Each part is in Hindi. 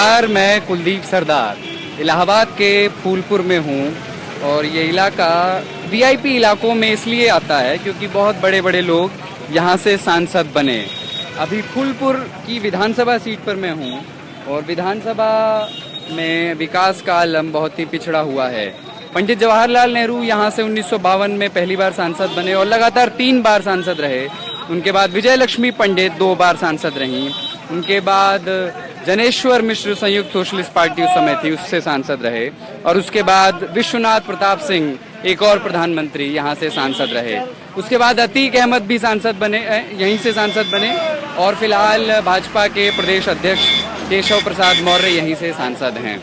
नमस्कार, मैं कुलदीप सरदार इलाहाबाद के फूलपुर में हूँ और ये इलाका वीआईपी इलाकों में इसलिए आता है क्योंकि बहुत बड़े बड़े लोग यहाँ से सांसद बने। अभी फूलपुर की विधानसभा सीट पर मैं हूँ और विधानसभा में विकास का आलम बहुत ही पिछड़ा हुआ है। पंडित जवाहरलाल नेहरू यहाँ से 1952 में पहली बार सांसद बने और लगातार 3 बार सांसद रहे। उनके बाद विजय लक्ष्मी पंडित 2 बार सांसद रहीं। उनके बाद जनेश्वर मिश्र संयुक्त सोशलिस्ट पार्टी उस समय थी, उससे सांसद रहे और उसके बाद विश्वनाथ प्रताप सिंह एक और प्रधानमंत्री यहाँ से सांसद रहे। उसके बाद अतीक अहमद भी सांसद बने, यहीं से सांसद बने और फिलहाल भाजपा के प्रदेश अध्यक्ष केशव प्रसाद मौर्य यहीं से सांसद हैं।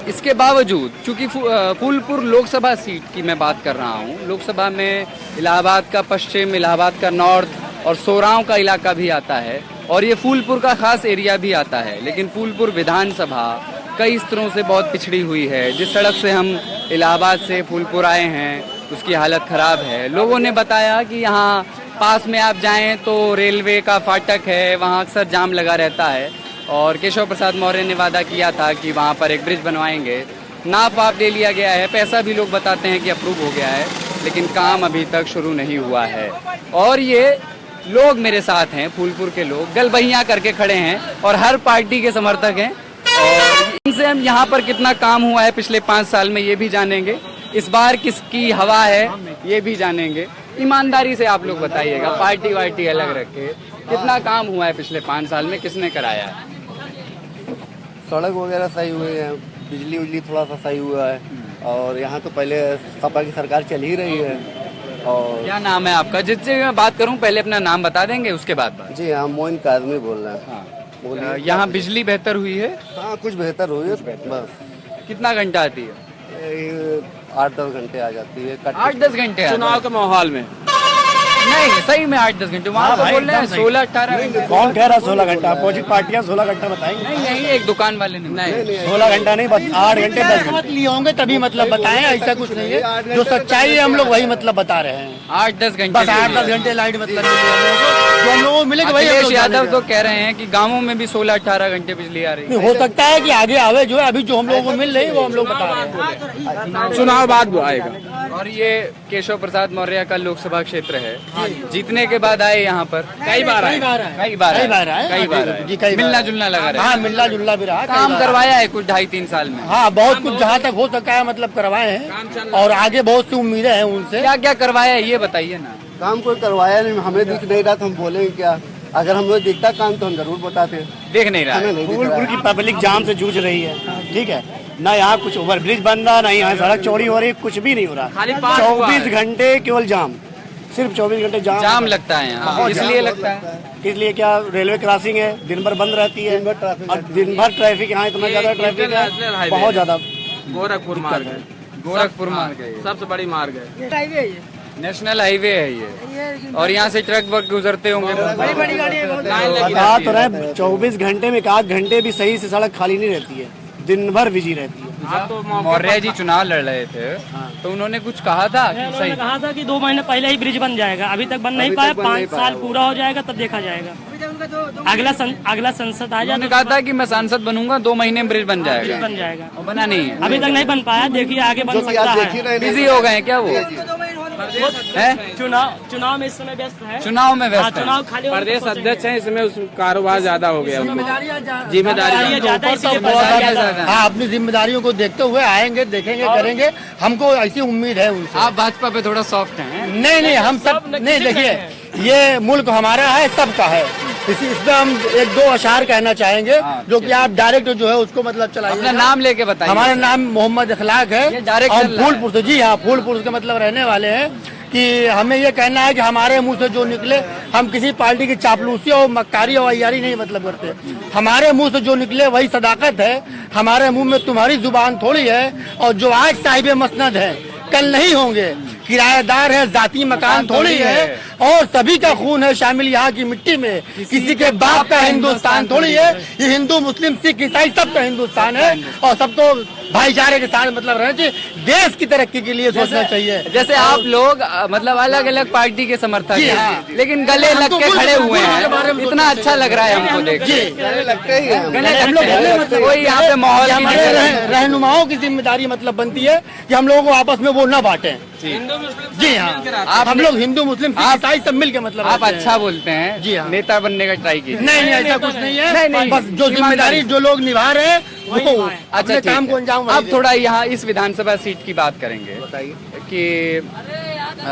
इसके बावजूद चूंकि फूलपुर लोकसभा सीट की मैं बात कर रहा हूँ, लोकसभा में इलाहाबाद का पश्चिम, इलाहाबाद का नॉर्थ और सोराव का इलाका भी आता है और ये फूलपुर का खास एरिया भी आता है। लेकिन फूलपुर विधानसभा कई स्तरों से बहुत पिछड़ी हुई है। जिस सड़क से हम इलाहाबाद से फूलपुर आए हैं उसकी हालत ख़राब है। लोगों ने बताया कि यहाँ पास में आप जाएं तो रेलवे का फाटक है, वहाँ अक्सर जाम लगा रहता है और केशव प्रसाद मौर्य ने वादा किया था कि वहाँ पर एक ब्रिज बनवाएंगे। नाप वाप ले लिया गया है, पैसा भी लोग बताते हैं कि अप्रूव हो गया है, लेकिन काम अभी तक शुरू नहीं हुआ है। और ये लोग मेरे साथ हैं, फूलपुर के लोग गलबहियाँ करके खड़े हैं और हर पार्टी के समर्थक हैं और इनसे हम यहाँ पर कितना काम हुआ है पिछले 5 साल में ये भी जानेंगे। इस बार किसकी हवा है ये भी जानेंगे। ईमानदारी से आप लोग बताइएगा, पार्टी वार्टी अलग रख के कितना काम हुआ है पिछले 5 साल में, किसने कराया है? सड़क वगैरह सही हुई है, बिजली उजली थोड़ा सा सही हुआ है और यहाँ तो पहले सपा की सरकार चल ही रही है। और क्या नाम है आपका? जिससे मैं बात करूं पहले अपना नाम बता देंगे उसके बाद बात। जी हाँ, मोइन काजमी बोल रहे हैं। हाँ, यहाँ बिजली बेहतर हुई है? हाँ, कुछ बेहतर हुई है, बस। कितना घंटा आती है? 8-10 घंटे आ जाती है। 8-10 घंटे चुनाव के माहौल में नहीं, सही में 8-10 घंटे। वहाँ तो बोल रहे हैं 16-18 घंटे। कौन कह रहा 16 घंटा? अपोजिट पार्टियां 16 घंटा बताएंगे। नहीं, यही एक दुकान वाले ने नहीं 16 घंटा नहीं, बस 8 घंटे 10 घंटे लिए होंगे तभी मतलब बताएं। ऐसा कुछ नहीं है, जो सच्चाई है हम लोग वही मतलब बता रहे हैं। 8-10 घंटे, बस 8-10 घंटे लाइट मतलब जो हम लोगों को मिलेगा वही। अखिलेश यादव तो कह रहे हैं कि गाँवों में भी 16-18 घंटे बिजली आ रही है। हो सकता है कि आगे आवे, जो है अभी जो हम लोगों को मिल रही है वो हम लोग बता रहे हैं। चुनाव बाद आएगा। और ये केशव प्रसाद मौर्य का लोकसभा क्षेत्र है, जीतने के बाद आए यहाँ पर कई बार आए। मिलना जुलना लगा रहा है। हाँ, मिलना जुलना भी रहा। काम करवाया है कुछ 2.5-3 साल में। हाँ, बहुत कुछ जहाँ तक हो सका है मतलब करवाए हैं और आगे बहुत सी उम्मीदें हैं उनसे। क्या क्या करवाया है ये बताइए ना। काम कोई करवाया नहीं, हमें दिख नहीं रहा तो हम बोलेंगे क्या? अगर हम लोग दिखता काम तो हम जरूर बताते। देख नहीं रहा है। फूलपुर की पब्लिक जाम से जूझ रही है, ठीक है ना। यहाँ कुछ ओवर ब्रिज बन रहा, ना यहाँ सड़क चौड़ी हो रही, कुछ भी नहीं हो रहा। 24 घंटे केवल जाम, सिर्फ 24 घंटे जाम लगता है यहाँ। इसलिए लगता है, इसलिए क्या रेलवे क्रॉसिंग है, दिन भर बंद रहती है और दिन भर ट्रैफिक। यहाँ इतना ज्यादा ट्रैफिक है, बहुत ज्यादा। गोरखपुर मार्ग है, सबसे बड़ी मार्ग है, नेशनल हाईवे है ये और यहाँ से ट्रक वर्क गुजरते होंगे। बता तो रहे 24 घंटे में 1 घंटे भी सही से सड़क खाली नहीं रहती है, दिन भर बिजी रहती है। मौर्य जी चुनाव लड़ रहे थे तो उन्होंने कुछ कहा था कि उन्होंने कहा था कि 2 महीने पहले ही ब्रिज बन जाएगा, अभी तक बन नहीं पाया। 5 साल पूरा हो जाएगा तब देखा जाएगा। अगला संसद आ जाए। कहा था कि मैं सांसद बनूंगा, 2 महीने में ब्रिज बन जाएगा। बन जाएगा और बना नहीं है, अभी तक नहीं बन पाया। देखिए आगे बन सकता है। बिजी हो गए क्या वो? है चुनाव में इस समय व्यस्त है। चुनाव में व्यस्त है। चुनाव खाली प्रदेश अध्यक्ष है, इसमें कारोबार ज्यादा हो गया, जिम्मेदारी ज्यादा। हाँ, अपनी जिम्मेदारियों को देखते हुए आएंगे, देखेंगे, करेंगे। हमको ऐसी उम्मीद है उनसे। आप भाजपा पे थोड़ा सॉफ्ट हैं? नहीं, हम सब नहीं। देखिए, ये मुल्क हमारा है, सबका है। इसमें हम 1-2 अशार कहना चाहेंगे जो कि आप डायरेक्ट जो है उसको मतलब चलाइए। अपना नाम लेके बताइए। हमारा नाम मोहम्मद इखलाक है और फूलपुर से। जी हाँ, फूलपुर के मतलब रहने वाले हैं कि हमें ये कहना है कि हमारे मुंह से जो निकले, हम किसी पार्टी की चापलूसी और मक्कारी और अय्यारी नहीं मतलब करते। हमारे मुंह से जो निकले वही सदाकत है। हमारे मुंह में तुम्हारी जुबान थोड़ी है और जो आज साहिब मसनद है कल नहीं होंगे। किराएदार है, जाती मकान थोड़ी है, और सभी का खून है शामिल यहाँ की मिट्टी में। किसी के बाप का हिंदुस्तान थोड़ी है, ये हिंदू मुस्लिम सिख ईसाई सबका हिंदुस्तान है, और सबको भाईचारे के साथ मतलब रहना चाहिए। देश की तरक्की के लिए सोचना चाहिए। जैसे आप लोग मतलब अलग अलग पार्टी के समर्थक हैं, लेकिन गले लग के खड़े हुए हैं, इतना अच्छा लग रहा है हमको देख के। लगते ही है गले लगते हैं, कोई यहाँ पे माहौल की हमारे रहनुमाओं की जिम्मेदारी मतलब बनती है कि हम लोगों को आपस में वो न बांटे। जी हाँ, हम लोग हिंदू मुस्लिम सिख ईसाई सब मिल के मतलब आप अच्छा बोलते हैं। जी हाँ। नेता बनने का ट्राई कीजिए। नहीं ऐसा कुछ नहीं है, बस जो जिम्मेदारी जो लोग निभा रहे हैं वो अच्छा काम को अंजाम। अब थोड़ा यहाँ इस विधानसभा सीट की बात करेंगे कि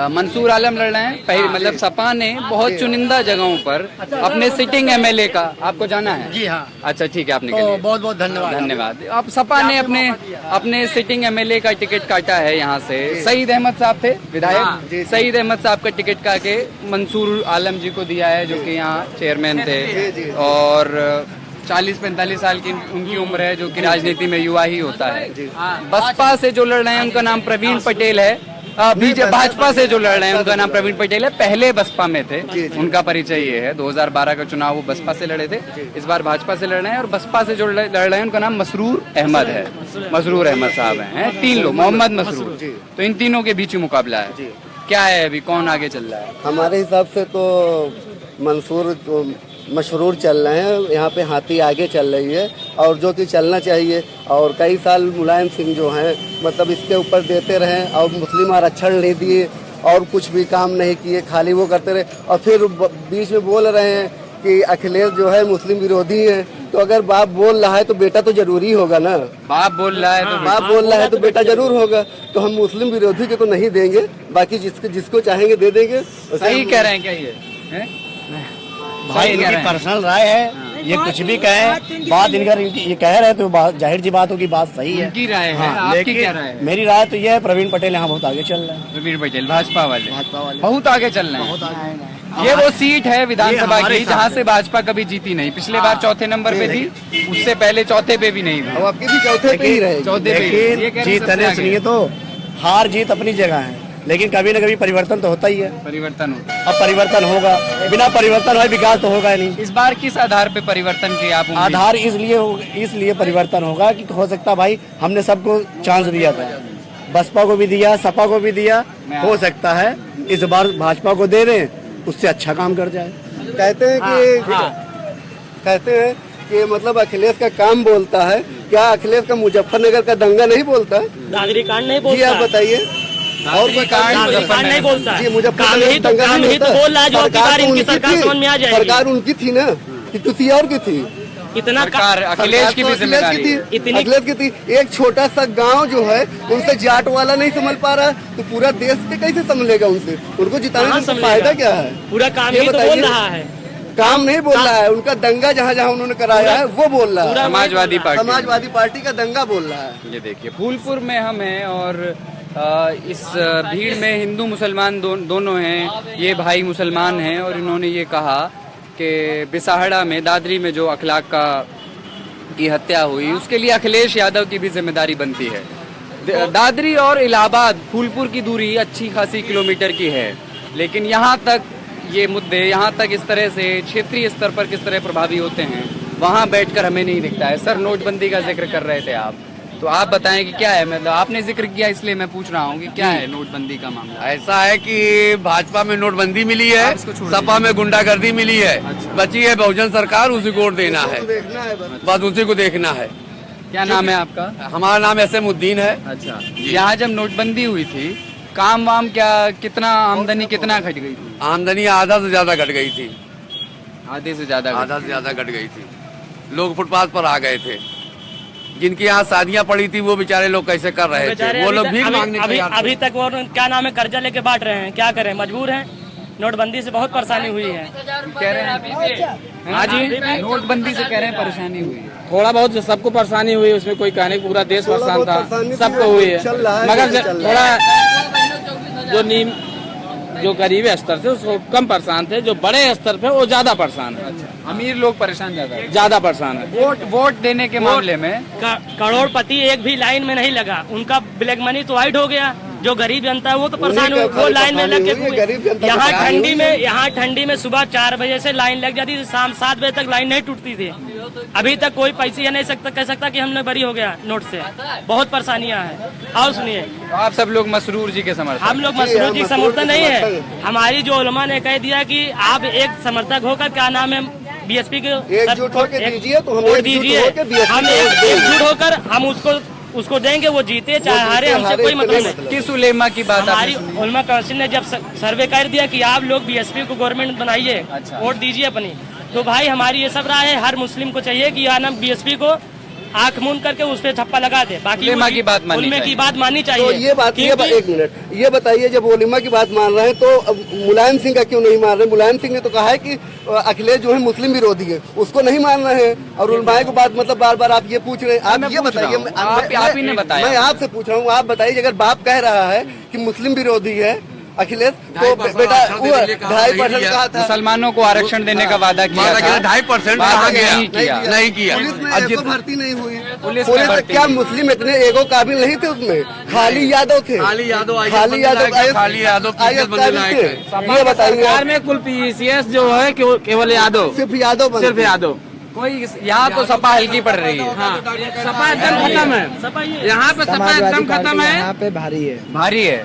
मंसूर आलम लड़ रहे हैं। मतलब सपा ने बहुत चुनिंदा जगहों पर अपने सिटिंग एमएलए का, आपको जाना है? जी हाँ। अच्छा ठीक है, आपने बहुत बहुत धन्यवाद। अब सपा ने अपने सिटिंग एमएलए का टिकट काटा है यहाँ से। सईद अहमद साहब थे विधायक, सईद अहमद साहब का टिकट काटे मंसूर आलम जी को दिया है, जो कि यहाँ चेयरमैन थे और 40-45 साल की उनकी उम्र है, जो कि राजनीति में युवा ही होता है। बसपा से जो लड़ रहे हैं उनका नाम प्रवीण पटेल है। भाजपा से जो लड़ रहे हैं उनका नाम प्रवीण पटेल है, पहले बसपा में थे, उनका परिचय ये है। 2012 का चुनाव वो बसपा से लड़े थे, इस बार भाजपा से लड़ रहे हैं। और बसपा से जो लड़ रहे हैं उनका नाम मसरूर अहमद है, मसरूर अहमद साहब हैं। 3 लोग, मोहम्मद मसरूर। तो इन तीनों के बीच ही मुकाबला है। क्या है अभी, कौन आगे चल रहा है? हमारे हिसाब से तो मंसूर तो मशरूर चल रहे हैं, यहाँ पे हाथी आगे चल रही है, और जो कि चलना चाहिए। और कई साल मुलायम सिंह जो हैं मतलब इसके ऊपर देते रहे और मुस्लिम आरक्षण नहीं दिए और कुछ भी काम नहीं किए, खाली वो करते रहे। और फिर बीच में बोल रहे हैं कि अखिलेश जो है मुस्लिम विरोधी है। तो अगर बाप बोल रहा है तो बेटा तो जरूरी होगा ना। बाप बोल रहा है तो बाप बोल रहा है तो बेटा जरूर होगा। तो हम मुस्लिम विरोधी के तो नहीं देंगे, बाकी जिसको चाहेंगे दे देंगे। सही कह रहे हैं क्या ये है? भाई इनकी पर्सनल राय है, ये कुछ भी कहे, बात इनका ये कह रहे हैं तो जाहिर सी बात होगी, बात सही है। उनकी राय है, हाँ, आपकी क्या राय है? मेरी राय तो ये है, प्रवीण पटेल यहाँ बहुत आगे चल रहे हैं। प्रवीण पटेल भाजपा वाले बहुत आगे चल रहे हैं। ये वो सीट है विधानसभा की जहाँ से भाजपा कभी जीती नहीं। पिछले बार चौथे नंबर पे थी, उससे पहले चौथे पे भी नहीं थी। आपकी भी चौथे पे ही रहे। चौथे पे जीत नहीं तो हार जीत अपनी जगह है, लेकिन कभी न कभी परिवर्तन तो होता ही है। परिवर्तन होता है, अब परिवर्तन होगा, बिना परिवर्तन हुए विकास तो होगा नहीं। इस बार किस आधार पे परिवर्तन के आप आधार इसलिए परिवर्तन होगा कि हो सकता भाई हमने सबको चांस दिया था, बसपा को भी दिया, सपा को भी दिया, हो सकता है इस बार भाजपा को दे दें, उससे अच्छा काम कर जाए। कहते हैं कि मतलब अखिलेश का काम बोलता है। क्या अखिलेश का मुजफ्फरनगर का दंगा नहीं बोलता? दादरी कांड नहीं जी बोलता। आप बताइए। और कोई कांड नहीं बोलता है। जी मुजफ्फरनगर काम ही तो बोल रहा है, जो सरकार इनकी सरकार समझ में आ जाएगी। सरकार उनकी थी ना कि किसी और की थी? इतना सरकार अखिलेश की भी जिम्मेदारी है। अखिलेश की थी। एक छोटा सा गांव जो है उनसे जाट वाला नहीं संभल पा रहा, तो पूरा देश के कैसे संभलेगा उनसे? उनको जिताने से फायदा क्या है? पूरा काम ही तो बोल रहा है, काम नहीं बोल रहा है। उनका दंगा जहाँ जहाँ उन्होंने कराया है वो बोल रहा है। समाजवादी पार्टी का दंगा बोल रहा है। ये देखिए फूलपुर में हम हैं और इस भीड़ में हिंदू मुसलमान दोनों हैं। ये भाई मुसलमान हैं और इन्होंने ये कहा कि बिसाहड़ा में दादरी में जो अखलाक की हत्या हुई उसके लिए अखिलेश यादव की भी जिम्मेदारी बनती है। दादरी और इलाहाबाद फूलपुर की दूरी अच्छी खासी किलोमीटर की है, लेकिन यहाँ तक ये मुद्दे, यहाँ तक इस तरह से क्षेत्रीय स्तर पर किस तरह प्रभावी होते हैं वहाँ बैठकर हमें नहीं दिखता है। सर नोटबंदी का जिक्र कर रहे थे आप, तो आप बताएं कि क्या है, मतलब आपने जिक्र किया इसलिए मैं पूछ रहा हूँ कि क्या है नोटबंदी का मामला? ऐसा है कि भाजपा में नोटबंदी मिली है, सपा में गुंडागर्दी मिली है, बची है बहुजन सरकार, उसी को वोट देना है, बस उसी को देखना है। क्या नाम है आपका? हमारा नाम एसएमुद्दीन है। अच्छा, यहाँ जब नोटबंदी हुई थी काम वाम क्या, कितना आमदनी कितना घट गई थी? आमदनी आधा से ज्यादा घट गई थी। आधे से ज्यादा घट गई थी। लोग फुटपाथ पर आ गए थे। जिनकी यहाँ शादियाँ पड़ी थी वो बेचारे लोग कैसे कर रहे थे, वो लोग भीख मांगने के लिए अभी तक वो क्या नाम है कर्जा लेके बांट रहे हैं, क्या करें, मजबूर हैं। नोटबंदी से बहुत परेशानी हुई है। कह रहे हैं हाँ जी, नोटबंदी से कह रहे हैं परेशानी हुई है। थोड़ा बहुत जो सबको परेशानी हुई उसमें कोई कहने पूरा देश परेशान था, सबको हुई है, मगर थोड़ा जो गरीब स्तर थे उसको कम परेशान थे, जो बड़े स्तर पे वो ज्यादा परेशान है। अमीर लोग परेशान ज्यादा परेशान है। वोट देने के मामले में करोड़पति एक भी लाइन में नहीं लगा, उनका ब्लैक मनी तो वाइट हो गया, जो गरीब जनता है वो तो परेशान हुई, वो लाइन में लग के यहाँ ठंडी में सुबह 4 बजे से लाइन लग जाती थी, शाम 7 बजे तक लाइन नहीं टूटती थी। अभी तक कोई पैसे ये नहीं कह सकता कि हमने बरी हो गया नोट से। बहुत परेशानियां हैं। और सुनिए, तो आप सब लोग मसरूर जी के समर्थक? हम लोग मसरूर जी समर्थन नहीं है। हमारी जो उलमा ने कह दिया कि आप एक समर्थक होकर, क्या नाम है, बीएसपी के एकजुट होकर दीजिए, तो हम वोट दीजिए, हम एकजुट होकर हम उसको देंगे, वो जीते चाहे हारे, हमसे कोई मतलब नहीं। किस उलेमा की बात? हमारी उलमा काउंसिल ने जब सर्वे कर दिया कि आप लोग बीएसपी को गवर्नमेंट बनाइए, वोट दीजिए अपनी, तो भाई हमारी ये सब राय है, हर मुस्लिम को चाहिए कि यहाँ बीएसपी को आंख मूंद करके उस पर छप्पा लगा दे। बाकी उलेमा की बात माननी चाहिए। तो ये बात, एक मिनट, ये बताइए, जब उलेमा की बात मान रहे हैं तो मुलायम सिंह का क्यों नहीं मान रहे? मुलायम सिंह ने तो कहा है कि अखिलेश जो है मुस्लिम विरोधी है, उसको नहीं मान रहे हैं। और उलमाए को बात मतलब बार बार आप ये पूछ रहे हैं। आप ये बताइए, आप ही ने बताया, मैं आपसे पूछ रहा हूँ, आप बताइए, अगर बाप कह रहा है कि मुस्लिम विरोधी है अखिलेश, तो बेटा 2.5% कहा था, मुसलमानों को आरक्षण देने का वादा किया था, 2.5% नहीं किया। पुलिस में एको भर्ती नहीं हुई। पुलिस क्या मुस्लिम इतने एगो काबिल नहीं थे उसमें? खाली यादव थे, खाली यादव ये बताइए में कुल पीसीएस जो है केवल यादव, सिर्फ यादव कोई यहाँ तो सपा हल्की पड़ रही है। हाँ, सपा एकदम खत्म है यहाँ पे, सपा एकदम खत्म है, यहाँ पे भारी है।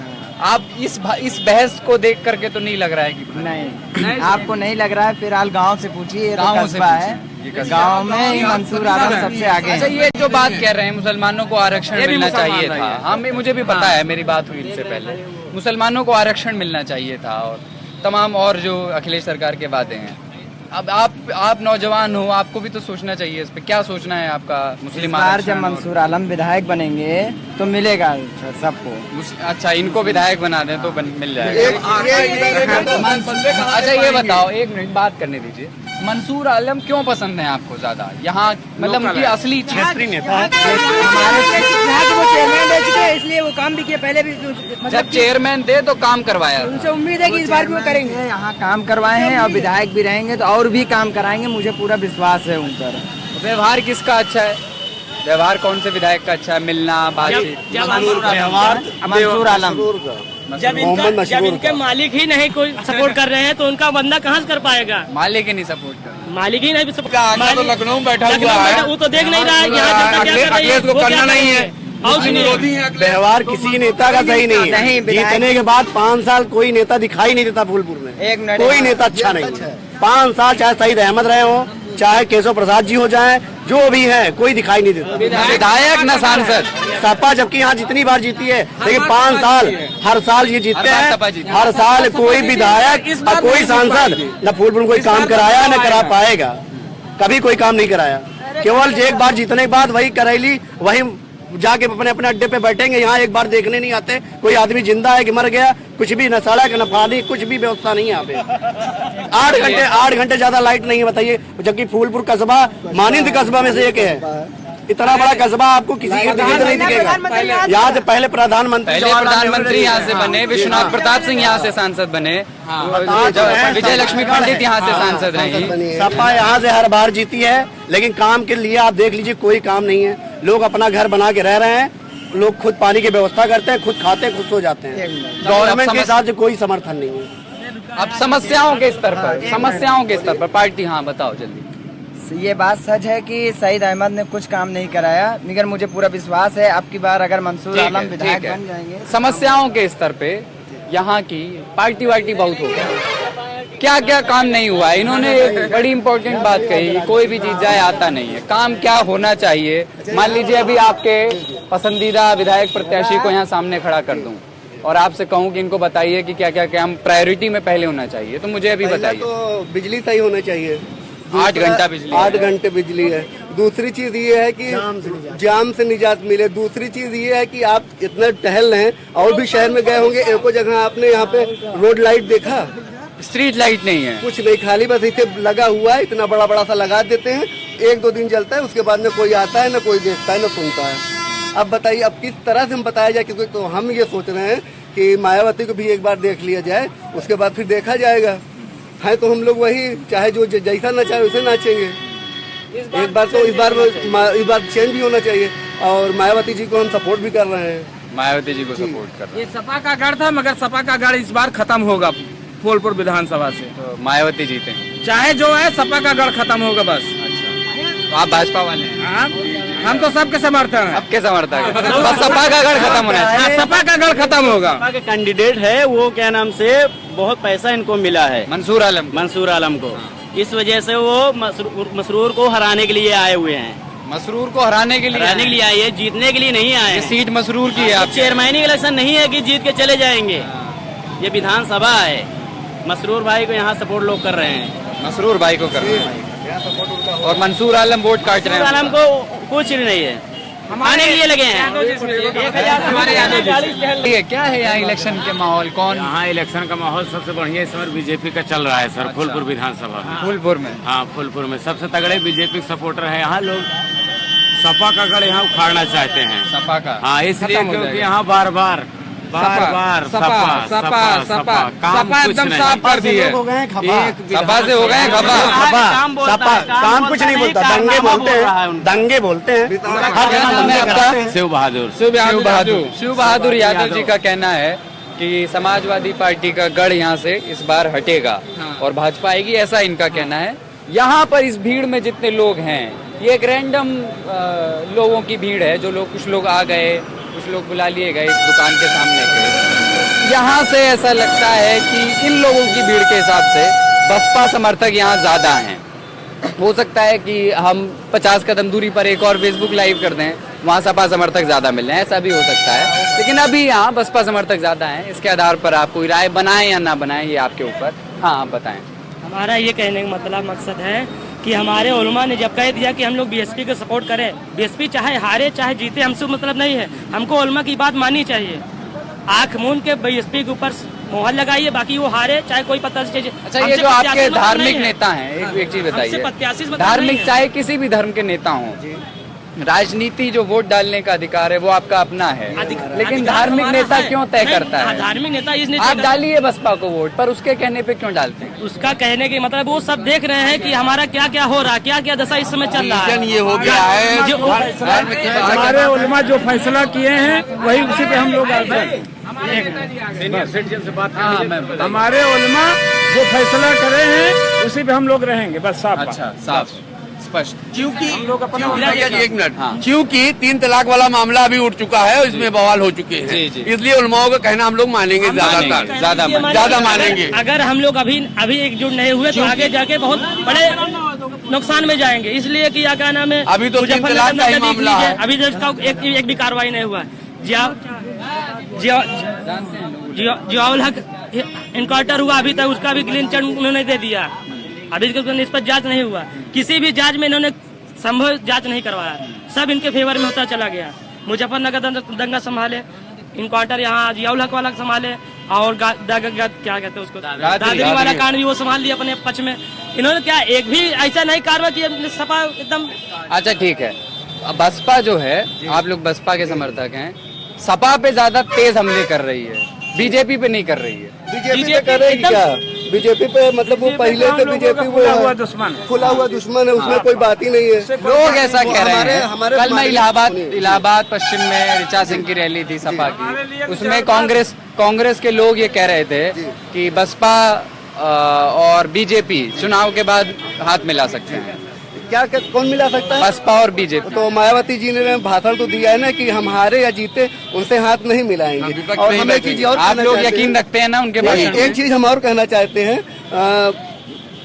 आप इस बहस को देख करके तो नहीं लग रहा है कि नहीं आपको नहीं लग रहा है? फिलहाल गांव से पूछिए, ये कस्बा है, गांव में ही मंसूर आलम सबसे आगे। अच्छा, ये जो बात कह रहे हैं मुसलमानों को आरक्षण मिलना चाहिए था, हाँ मुझे भी पता है, मेरी बात हुई इनसे पहले, मुसलमानों को आरक्षण मिलना चाहिए था और तमाम और जो अखिलेश सरकार के वादे हैं। अब आप नौजवान हो, आपको भी तो सोचना चाहिए इस पे। क्या सोचना है आपका? मुस्लिम बार जब मंसूर आलम विधायक बनेंगे तो मिलेगा सबको। अच्छा, इनको विधायक बना दें तो मिल जाएगा। अच्छा ये बताओ, एक मिनट बात करने दीजिए, मंसूर आलम क्यों पसंद है आपको ज्यादा? यहाँ मतलब उनकी असली नेता है, इसलिए वो काम भी किया पहले भी। जब चेयरमैन थे तो काम करवाया, उनसे उम्मीद है कि इस बार भी वो करेंगे। यहाँ काम करवाए हैं और विधायक भी रहेंगे तो और भी काम कराएंगे, मुझे पूरा विश्वास है उन पर। व्यवहार किसका अच्छा है? व्यवहार कौन से विधायक का अच्छा है? मिलना, बातचीत, मंसूर आलम। जब इनके मालिक ही नहीं कोई सपोर्ट कर रहे हैं तो उनका बंदा कहाँ से कर पाएगा? मालिक ही नहीं सपोर्ट कर, मालिक ही नहीं सपोर्ट। तो लखनऊ बैठा हुआ है, वो तो देख नहीं रहा है अखिलेश को करना नहीं है। व्यवहार किसी नेता का सही नहीं है। जीतने के बाद 5 साल कोई नेता दिखाई नहीं देता फूलपुर में, कोई नेता अच्छा नहीं है। 5 साल चाहे सईद अहमद रहे हो, चाहे केशव प्रसाद जी हो जाए, जो भी है, कोई दिखाई नहीं देता। विधायक न सांसद। सपा जबकि यहाँ जितनी बार जीती है, लेकिन 5 साल हर साल ये जीतते हैं। हर साल कोई विधायक और कोई सांसद न फूलपुर में कोई काम कराया न करा पाएगा, कभी कोई काम नहीं कराया। केवल एक बार जीतने के बाद वही करेली, वही जाके अपने अपने अड्डे पे बैठेंगे। यहाँ एक बार देखने नहीं आते कोई आदमी जिंदा है कि मर गया, कुछ भी, न सड़क न पानी, कुछ भी व्यवस्था नहीं है यहाँ पे। 8 घंटे ज्यादा लाइट नहीं है, बताइए। जबकि फूलपुर कस्बा मानिंद कस्बा में से एक है। इतना बड़ा कस्बा आपको किसी इर्द गिर्द नहीं दिखेगा। यहाँ से पहले प्रधानमंत्री यहाँ से बने, विश्वनाथ प्रताप सिंह यहाँ से सांसद बने, विजय लक्ष्मी पंडित यहाँ से सांसद रही। सपा यहाँ से हर बार जीती है, लेकिन काम के लिए आप देख लीजिए कोई काम नहीं है। लोग अपना घर बना के रह रहे हैं, लोग खुद पानी की व्यवस्था करते हैं, खुद खाते हैं, खुद सो जाते हैं। गवर्नमेंट के साथ कोई समर्थन नहीं है। अब समस्याओं के स्तर पर पार्टी, हाँ बताओ जल्दी। ये बात सच है कि सईद अहमद ने कुछ काम नहीं कराया, मगर मुझे पूरा विश्वास है अब की बार अगर मंसूर आलम विधायक बन जाएंगे। समस्याओं के स्तर पे यहाँ की पार्टी वार्टी बहुत हो गया, क्या क्या काम नहीं हुआ। इन्होंने एक बड़ी इंपॉर्टेंट बात कही, कोई भी चीज जाए आता नहीं है, काम क्या होना चाहिए। मान लीजिए अभी आपके पसंदीदा विधायक प्रत्याशी को यहाँ सामने खड़ा कर दूं और आपसे कहूँ कि इनको बताइए कि क्या क्या काम प्रायोरिटी में पहले होना चाहिए, तो मुझे अभी बताइए। तो बिजली सही होना चाहिए, 8 घंटा बिजली, 8 घंटे बिजली है। दूसरी चीज ये है कि जाम से निजात मिले। दूसरी चीज ये है कि आप इतना टहल रहे हैं, और भी शहर में गए होंगे, एको जगह आपने यहाँ पे रोड लाइट देखा? स्ट्रीट लाइट नहीं है, कुछ नहीं, खाली बस इसे लगा हुआ है, इतना बड़ा बड़ा सा लगा देते हैं, 1-2 दिन चलता है, उसके बाद में कोई आता है, न कोई देखता है, न सुनता है। अब बताइए, अब किस तरह से हम बताया जाए? क्योंकि तो हम ये सोच रहे हैं कि मायावती को भी एक बार देख लिया जाए, उसके बाद फिर देखा जाएगा। है तो हम लोग वही, चाहे जो जैसा नचाए वैसे नाचेंगे। एक बार तो इस बार चेंज भी होना चाहिए, और मायावती जी को हम सपोर्ट भी कर रहे हैं। मायावती जी को सपोर्ट कर रहे ये सपा का गढ़ था, मगर सपा का गढ़ इस बार खत्म होगा फूलपुर विधानसभा से। हैं तो मायावती जीते हैं। चाहे जो है सपा का गढ़ खत्म होगा बस। अच्छा, तो आप भाजपा वाले हैं? हाँ, हम तो सबके समर्थन हैं। सबके समर्थक हैं। बस सपा का गढ़ खत्म होना है। हाँ, सपा का गढ़ खत्म होगा। सपा के कैंडिडेट है वो क्या नाम से बहुत पैसा इनको मिला है, मंसूर आलम को। इस वजह से वो मसरूर को हराने के लिए आए हुए हैं। मसरूर को हराने के लिए आए हैं, जीतने के लिए नहीं आए ये हैं। सीट मसरूर की है। आप चेयरमैनी इलेक्शन नहीं है कि जीत के चले जाएंगे, ये विधानसभा है। मसरूर भाई को यहाँ सपोर्ट लोग कर रहे हैं, मसरूर भाई को कर रहे हैं और मंसूर आलम वोट काट रहे हैं। आलम को कुछ नहीं है, आने के लिए लगे हैं। क्या है यहाँ इलेक्शन के माहौल? कौन यहाँ इलेक्शन का माहौल सबसे बढ़िया इस समय बीजेपी का चल रहा है सर। फूलपुर विधानसभा में, फूलपुर में? हाँ, फूलपुर में सबसे तगड़े बीजेपी सपोर्टर है। यहाँ लोग सपा का गढ़ यहाँ उखाड़ना चाहते हैं। सपा का? हाँ, इसलिए क्योंकि यहाँ बार बार सपा काम एकदम साफ कर दी है। सपा से हो गए खपा। काम कुछ नहीं बोलता, दंगे बोलते हैं। शिव बहादुर यादव जी का कहना है कि समाजवादी पार्टी का गढ़ यहाँ से इस बार हटेगा और भाजपा आएगी, ऐसा इनका कहना है। यहाँ पर इस भीड़ में जितने लोग हैं, ये एक रैंडम लोगों की भीड़ है। जो लोग, कुछ लोग आ गए, कुछ लोग बुला लिए गए इस दुकान के सामने के। यहाँ से ऐसा लगता है कि इन लोगों की भीड़ के हिसाब से बसपा समर्थक यहाँ ज्यादा हैं। हो सकता है कि हम 50 कदम दूरी पर एक और फेसबुक लाइव कर दें, वहाँ सपा समर्थक ज्यादा मिल रहे हैं, ऐसा भी हो सकता है। लेकिन अभी यहाँ बसपा समर्थक ज्यादा हैं। इसके आधार पर आप कोई राय बनाएं या ना बनाएं, ये आपके ऊपर। हाँ, आप बताएं। हमारा ये कहने का मतलब मकसद है कि हमारे उलमा ने जब कह दिया कि हम लोग बीएसपी को सपोर्ट करें, बीएसपी चाहे हारे चाहे जीते, हमसे मतलब नहीं है। हमको उलमा की बात माननी चाहिए। आंख मूंद के बीएसपी के ऊपर मोहर लगाइए, बाकी वो हारे चाहे कोई पता चीज। अच्छा, ये जो आपके धार्मिक नेता हैं, एक चीज बताइए, धार्मिक चाहे किसी भी धर्म के नेता हों, राजनीति जो वोट डालने का अधिकार है वो आपका अपना है, लेकिन धार्मिक नेता क्यों तय करता है? धार्मिक नेता आप डालिए बसपा को वोट, पर उसके कहने पे क्यों डालते हैं? उसका कहने के मतलब वो सब देख रहे हैं कि हमारा क्या क्या हो रहा है, क्या क्या दशा इस समय चल रहा है। ये हो गया है, हमारे उलमा जो फैसला किए हैं वही उसी पे हम लोग डालते हैं। हमारे उलमा जो फैसला करे हैं उसी पे हम लोग रहेंगे, बस साफ। अच्छा, साफ स्पष्ट। क्योंकि एक मिनट, क्योंकि 3 तलाक वाला मामला अभी उठ चुका है, इसमें बवाल हो चुके हैं, इसलिए उलमाओं का कहना हम लोग मानेंगे, ज्यादा मानेंगे। अगर हम लोग अभी एकजुट नहीं हुए तो आगे जाके बहुत बड़े नुकसान में जाएंगे। इसलिए कि क्या नाम है, अभी तो 3 तलाक का ही मामला है, अभी एक भी कार्रवाई नहीं हुआ। जियाउल हक इनकाउंटर हुआ, अभी तक उसका भी क्लीन चिट उन्होंने दे दिया। अभी इस पर जांच नहीं हुआ, किसी भी जांच में इन्होंने संभव जांच नहीं करवाया, सब इनके फेवर में होता चला गया। मुजफ्फरनगर दंगा संभाले, इनकाउंटर यहाँ जियाउल हक वाला संभाले, और क्या कहते हैं उसको, दादरी वाला कांड भी वो संभाल लिया अपने पक्ष में। इन्होंने क्या एक भी ऐसा नहीं कार्रवाई किया, सपा एकदम। अच्छा, ठीक है। बसपा जो है, आप लोग बसपा के समर्थक हैं, सपा पे ज्यादा तेज हमले कर रही है, बीजेपी पे नहीं कर रही है। बीजेपी पे कर रही क्या? बीजेपी पे मतलब वो पहले से बीजेपी वो खुला हुआ दुश्मन है, उसमें कोई बात ही नहीं है। लोग ऐसा कह रहे हैं। कल मैं इलाहाबाद पश्चिम में ऋचा सिंह की रैली थी सपा की, उसमें कांग्रेस के लोग ये कह रहे थे कि बसपा और बीजेपी चुनाव के बाद हाथ मिला सकते हैं। क्या कौन मिला सकता है? बसपा और बीजेपी। तो मायावती जी ने भाषण तो दिया है ना कि हम हारे या जीते उनसे हाथ नहीं मिलाएंगे। और हमें एक चीज और, आप लोग यकीन रखते हैं ना उनके भाषण? एक चीज हम और कहना चाहते हैं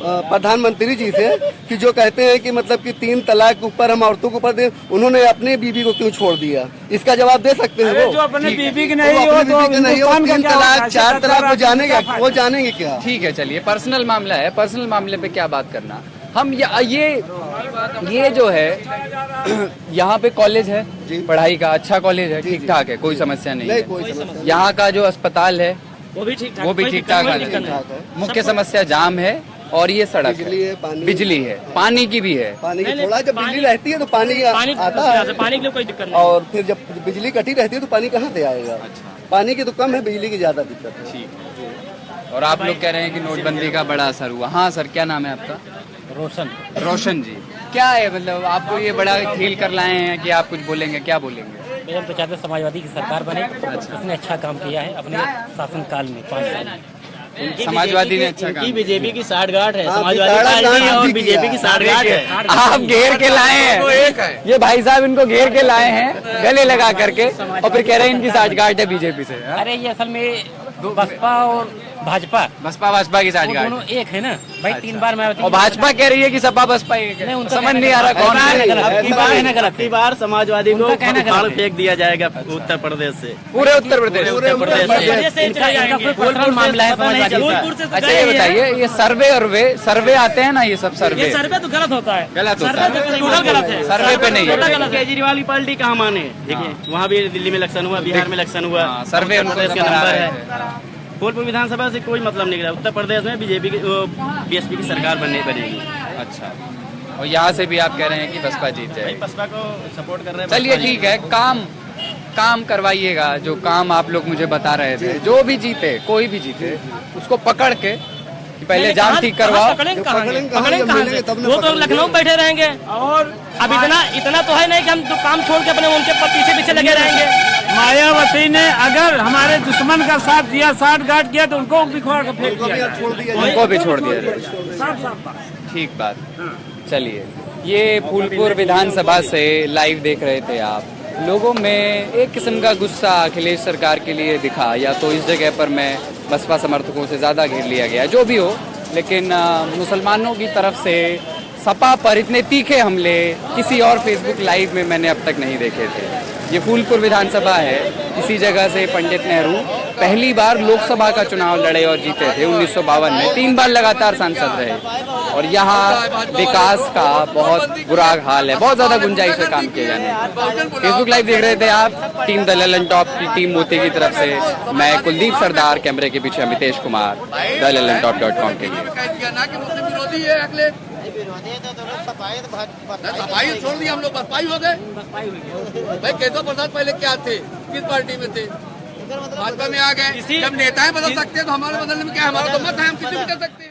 प्रधानमंत्री जी से कि जो कहते हैं कि मतलब कि 3 तलाक के ऊपर हम औरतों के ऊपर दे, उन्होंने अपने बीबी को क्यों छोड़ दिया? इसका जवाब दे सकते हैं वो? जो अपने बीबी की नहीं हो, 3 तलाक 4 तलाक वो जानेंगे क्या? ठीक है, चलिए, पर्सनल मामला है, पर्सनल मामले पे क्या बात करना। हम ये जो है यहाँ पे कॉलेज है, पढ़ाई का अच्छा कॉलेज है, ठीक ठाक है, कोई समस्या नहीं है। यहाँ का जो अस्पताल है वो भी ठीक ठाक है। मुख्य समस्या जाम है और ये सड़क है, बिजली है, पानी की भी है। पानी की थोड़ा जब बिजली रहती है तो पानी आता है, पानी के लिए कोई दिक्कत नहीं। और फिर जब बिजली कटी रहती है तो पानी कहाँ से आएगा? पानी की तो कम है, बिजली की ज्यादा दिक्कत है। ठीक। और आप लोग कह रहे हैं कि नोटबंदी का बड़ा असर हुआ। हाँ सर, क्या नाम है आपका? रोशन जी। क्या है मतलब, आपको ये बड़ा फील कर लाए हैं कि आप कुछ बोलेंगे, क्या बोलेंगे? हम तो चाहते समाजवादी की सरकार बने। उसने अच्छा काम किया है अपने शासन काल में 5 साल में। समाजवादी ने अच्छा काम। बीजेपी की साठगांठ है, समाजवादी पार्टी और बीजेपी की साठगांठ है। आप घेर के लाए हैं, ये भाई साहब इनको घेर के लाए हैं गले लगा करके, और फिर कह रहे हैं इनकी साठगांठ है बीजेपी से। अरे ये असल में बसपा और भाजपा की साठगांठ दोनों एक है ना भाई। 3 बार मायावती और भाजपा कह रही है कि सपा बसपा एक है। समझ नहीं आ रहा कौन अब की बार समाजवादी को फाड़ फेंक दिया जाएगा उत्तर प्रदेश से, पूरे उत्तर प्रदेश मामला है। अच्छा ये बताइए, ये सर्वे आते हैं ना, ये सब सर्वे तो गलत होता है, गलत होता है, गलत है। सर्वे पे नहीं है। केजरीवाल की पार्टी कहाँ माने, देखिए वहाँ भी दिल्ली में इलेक्शन हुआ, बिहार में इलेक्शन हुआ, सर्वे उत्तर प्रदेश का नंबर है। फूलपुर विधानसभा से कोई मतलब नहीं रहा। उत्तर प्रदेश में बीजेपी की बीएसपी की सरकार बननी पड़ेगी। अच्छा, और यहाँ से भी आप कह रहे हैं कि बसपा जीत जाएगी। बसपा को सपोर्ट कर रहे हैं। चलिए ठीक है, काम करवाइएगा। जो काम आप लोग मुझे बता रहे थे, जो भी जीते, कोई भी जीते, उसको पकड़ के पहले जाम ठीक करवाओ। पकड़ेंगे कहाँ से? वो तो लखनऊ बैठे रहेंगे। और अब इतना तो है नहीं कि हम तो काम छोड़ के अपने उनके पीछे लगे रहेंगे। मायावती ने अगर हमारे दुश्मन का साथ दिया, साठगांठ किया, तो उनको भी खोल के फेंक दिया, उनको भी छोड़ दिया। ठीक बात। चलिए, ये फूलपुर विधानसभा से लाइव देख रहे थे आप। लोगों में एक किस्म का गुस्सा अखिलेश सरकार के लिए दिखा, या तो इस जगह पर मैं बसपा समर्थकों से ज़्यादा घेर लिया गया, जो भी हो, लेकिन मुसलमानों की तरफ से सपा पर इतने तीखे हमले किसी और फेसबुक लाइव में मैंने अब तक नहीं देखे थे। ये फूलपुर विधानसभा है, इसी जगह से पंडित नेहरू पहली बार लोकसभा का चुनाव लड़े और जीते थे 1952 में। 3 बार लगातार सांसद रहे, और यहाँ विकास का बहुत बुरा हाल है, बहुत ज्यादा गुंजाइश है काम किए जाने। फेसबुक लाइव देख रहे थे आप, टीम द ललन टॉप की टीम मोती की तरफ से मैं कुलदीप सरदार, कैमरे के पीछे अमितेश कुमार, thelalantop.com के लिए। सफाई छोड़ दी, हम लोग बसपाई हो गए भाई। केशव प्रसाद पहले क्या थे, किस पार्टी में थे? भाजपा में आ गए। जब नेताएं बदल सकते हैं तो हमारे बदलने में क्या, हमारा तो मत है, हम किसी भी कर सकते हैं।